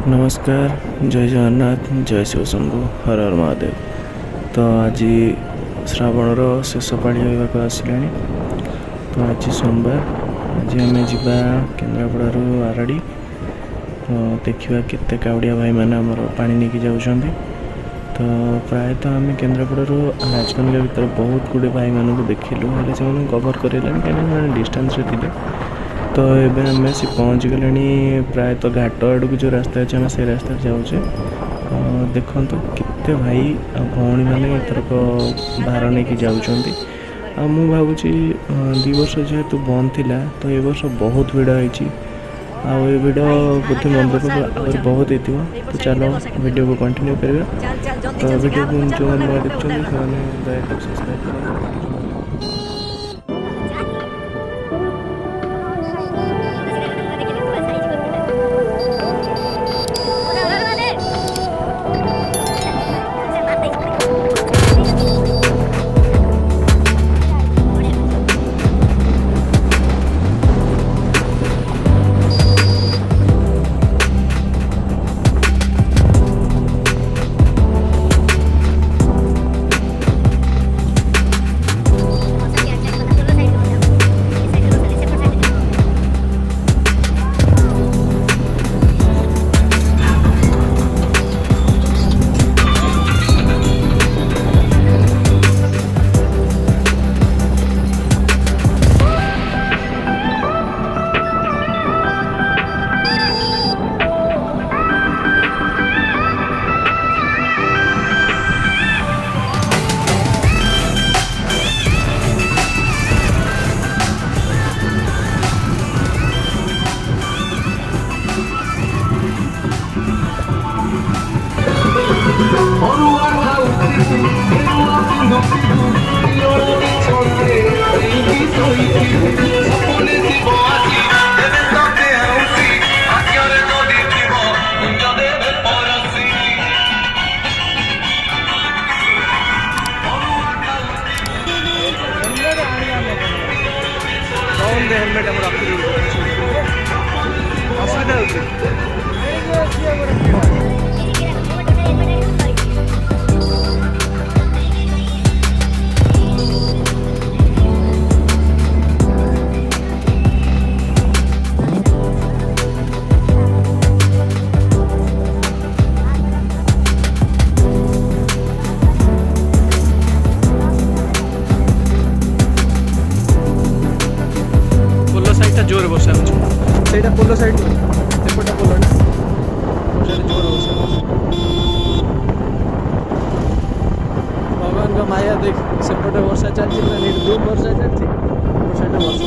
नमस्कार, जय जगन्नाथ, जय शिव शंभु, हर हर महादेव। तो आज श्रावणर शेष पाड़ी होगा आसला। तो आज सोमवार, आज आम जा केन्द्रापड़ारू आरड़ी। तो देखा केते कावड़िया भाई मैंने आमर पानी नहीं जाऊँ। तो प्रायतः आम केन्द्रापड़ारू राजकनिका भर बहुत गुड़े भाई मानू देखिलु, हेल्ले से कवर करेलानी कहीं डिस्टेंस थे। तो ये आम से पहुँच गले प्रायतः घाट आड़ को जो रास्ता अच्छे आम से रास्ता जाऊे। देखु केते भाई भौणी मैंने एथरक भार नहीं जाऊँच। मु भावुँ 2 वर्ष जेहेतु बंद थिला, तो ये वर्ष बहुत भिड़ होती। ये भिड़ बुद्धि मंदिर बहुत ही। तो चलो वीडियो को कंटिन्यू करिए। तो वीडियो को जो मैंने देखते दयाकर सब्सक्राइब करें। हेलमेट जोर बसा से पोल साइड एपटे पोल जोर बसा भगवान का माया देख सेपटे वर्षा चलती धूम वर्षा चलती वर्षा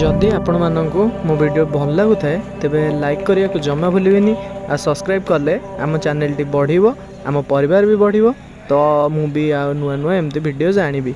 जदि आपण मानू मो वीडियो भल लगुए तेबे लाइक करिया को जमा भूलिबेनी। आ सब्सक्राइब कले आम चैनल टी बढ़िबो, आम परिवार भी बढ़िबो। तो मु भी नुआ नुआ एमती वीडियो जानिबी।